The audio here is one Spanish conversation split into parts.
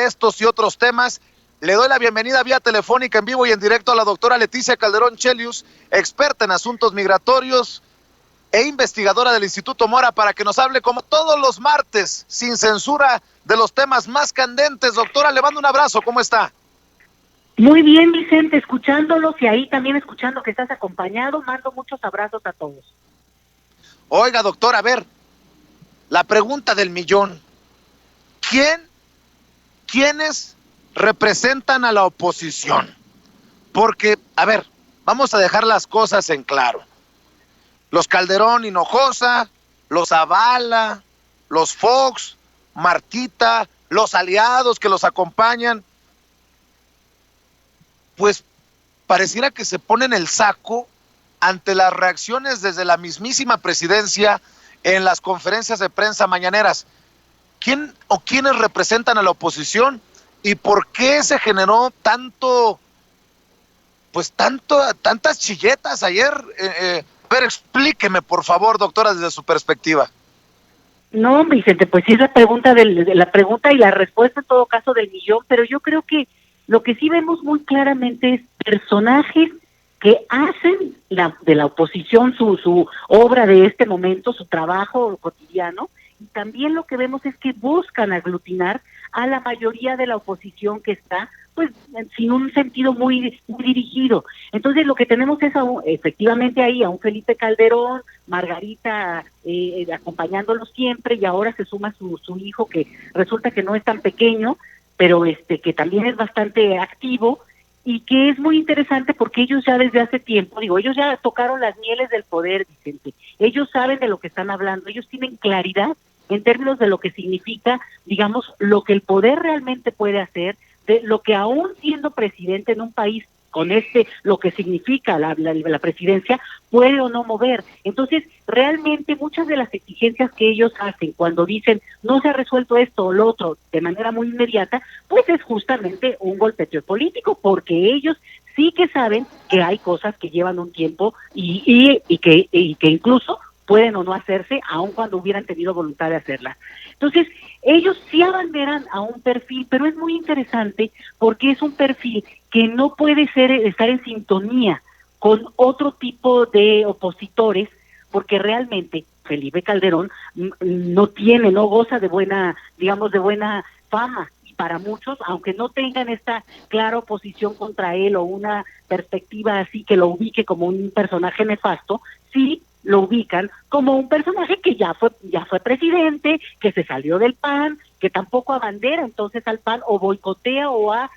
estos y otros temas. Le doy la bienvenida vía telefónica en vivo y en directo a la doctora Leticia Calderón Chelius, experta en asuntos migratorios e investigadora del Instituto Mora, para que nos hable como todos los martes, sin censura, de los temas más candentes. Doctora, le mando un abrazo, ¿cómo está? Muy bien, Vicente, escuchándolos y ahí también escuchando que estás acompañado, mando muchos abrazos a todos. Oiga, doctora, a ver, la pregunta del millón. ¿Quiénes representan a la oposición? Porque, a ver, vamos a dejar las cosas en claro. Los Calderón Hinojosa, los Zavala, los Fox, Martita, los aliados que los acompañan, pues pareciera que se ponen el saco ante las reacciones desde la mismísima presidencia en las conferencias de prensa mañaneras. ¿Quién o quiénes representan a la oposición y por qué se generó tantas chilletas ayer? A ver, explíqueme, por favor, doctora, desde su perspectiva. No, Vicente, pues sí es la pregunta la pregunta y la respuesta en todo caso del millón, pero yo creo que lo que sí vemos muy claramente es personajes que hacen de la oposición su obra de este momento, su trabajo cotidiano, y también lo que vemos es que buscan aglutinar a la mayoría de la oposición que está, pues, sin un sentido muy dirigido. Entonces lo que tenemos es efectivamente ahí a un Felipe Calderón, Margarita acompañándolo siempre, y ahora se suma su hijo, que resulta que no es tan pequeño, pero que también es bastante activo, y que es muy interesante porque ellos ya desde hace tiempo, ellos ya tocaron las mieles del poder, Vicente. Ellos saben de lo que están hablando, ellos tienen claridad en términos de lo que significa, digamos, lo que el poder realmente puede hacer, de lo que aún siendo presidente en un país con lo que significa la presidencia, puede o no mover. Entonces, realmente muchas de las exigencias que ellos hacen cuando dicen no se ha resuelto esto o lo otro de manera muy inmediata, pues es justamente un golpeteo político, porque ellos sí que saben que hay cosas que llevan un tiempo y que incluso pueden o no hacerse, aun cuando hubieran tenido voluntad de hacerlas. Entonces, ellos sí abanderan a un perfil, pero es muy interesante porque es un perfil que no puede estar en sintonía con otro tipo de opositores, porque realmente Felipe Calderón no goza de buena fama, y para muchos, aunque no tengan esta clara oposición contra él o una perspectiva así que lo ubique como un personaje nefasto, sí lo ubican como un personaje que ya fue presidente, que se salió del PAN, que tampoco abandera entonces al PAN o boicotea o ha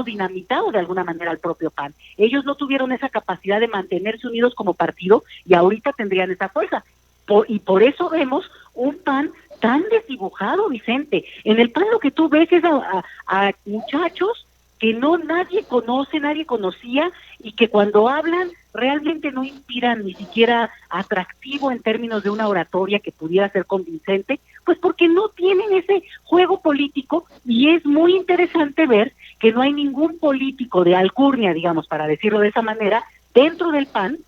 dinamitado de alguna manera al propio PAN. Ellos no tuvieron esa capacidad de mantenerse unidos como partido y ahorita tendrían esa fuerza. Y por eso vemos un PAN tan desdibujado, Vicente. En el PAN lo que tú ves es a muchachos que nadie conocía, y que cuando hablan realmente no inspiran ni siquiera atractivo en términos de una oratoria que pudiera ser convincente, pues porque no tienen ese juego político. Y es muy interesante ver que no hay ningún político de alcurnia, digamos, para decirlo de esa manera, dentro del PAN,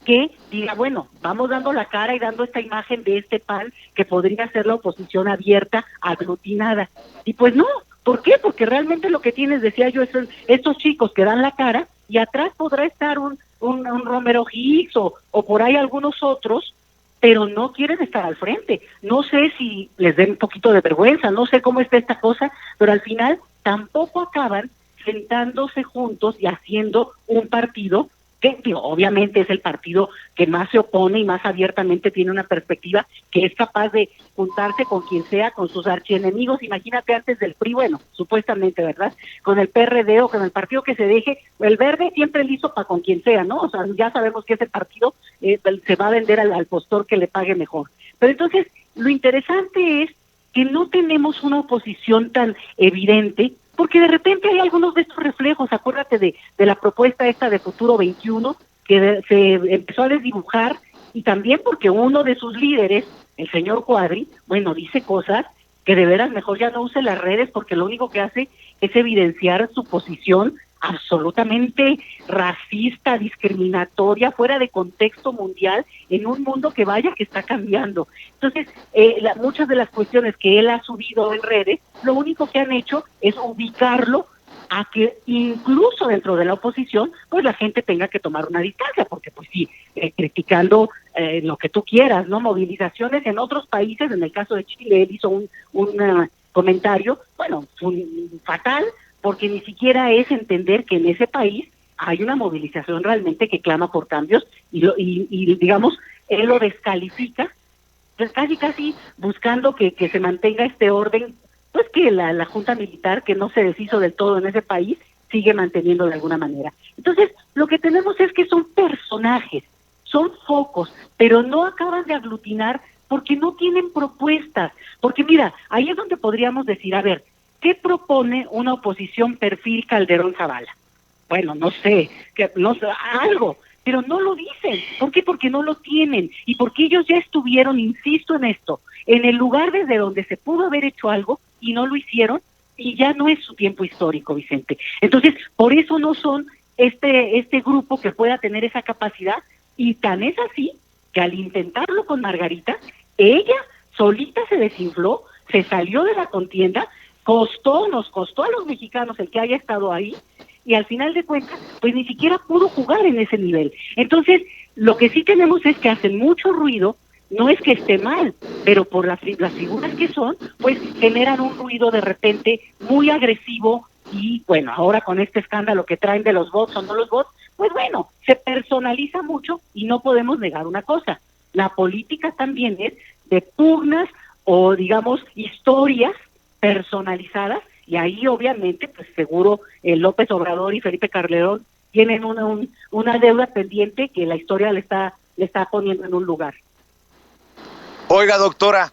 que diga, bueno, vamos dando la cara y dando esta imagen de este PAN que podría ser la oposición abierta, aglutinada. Y pues no. ¿Por qué? Porque realmente lo que tienes, decía yo, es estos chicos que dan la cara, y atrás podrá estar un Romero Hicks o por ahí algunos otros, pero no quieren estar al frente. No sé si les den un poquito de vergüenza, no sé cómo está esta cosa, pero al final tampoco acaban sentándose juntos y haciendo un partido que obviamente es el partido que más se opone y más abiertamente tiene una perspectiva, que es capaz de juntarse con quien sea, con sus archienemigos. Imagínate antes del PRI, bueno, supuestamente, ¿verdad? Con el PRD o con el partido que se deje, el verde siempre listo para con quien sea, ¿no? O sea, ya sabemos que ese partido se va a vender al postor que le pague mejor. Pero entonces, lo interesante es que no tenemos una oposición tan evidente, porque de repente hay algunos de estos reflejos. Acuérdate de la propuesta esta de Futuro 21, que se empezó a desdibujar, y también porque uno de sus líderes, el señor Cuadri, bueno, dice cosas que de veras mejor ya no use las redes, porque lo único que hace es evidenciar su posición absolutamente racista, discriminatoria, fuera de contexto mundial, en un mundo que vaya que está cambiando. Entonces, muchas de las cuestiones que él ha subido en redes, lo único que han hecho es ubicarlo a que incluso dentro de la oposición, pues la gente tenga que tomar una distancia, porque pues sí, criticando lo que tú quieras, ¿no? Movilizaciones en otros países, en el caso de Chile, él hizo un comentario, bueno, fatal, porque ni siquiera es entender que en ese país hay una movilización realmente que clama por cambios y digamos, él lo descalifica, pues casi buscando que se mantenga este orden, pues que la Junta Militar, que no se deshizo del todo en ese país, sigue manteniendo de alguna manera. Entonces, lo que tenemos es que son personajes, son focos, pero no acaban de aglutinar porque no tienen propuestas. Porque mira, ahí es donde podríamos decir, a ver, ¿qué propone una oposición perfil Calderón Zavala? Bueno, no sé, algo, pero no lo dicen. ¿Por qué? Porque no lo tienen y porque ellos ya estuvieron, insisto en esto, en el lugar desde donde se pudo haber hecho algo y no lo hicieron y ya no es su tiempo histórico, Vicente. Entonces, por eso no son este grupo que pueda tener esa capacidad y tan es así que al intentarlo con Margarita, ella solita se desinfló, se salió de la contienda, nos costó a los mexicanos el que haya estado ahí, y al final de cuentas, pues ni siquiera pudo jugar en ese nivel. Entonces, lo que sí tenemos es que hacen mucho ruido, no es que esté mal, pero por las figuras que son, pues generan un ruido de repente muy agresivo, y bueno, ahora con este escándalo que traen de los bots o no los bots, pues bueno, se personaliza mucho y no podemos negar una cosa, la política también es de pugnas o digamos historias personalizadas, y ahí obviamente pues seguro López Obrador y Felipe Calderón tienen una deuda pendiente que la historia le está poniendo en un lugar. Oiga, doctora,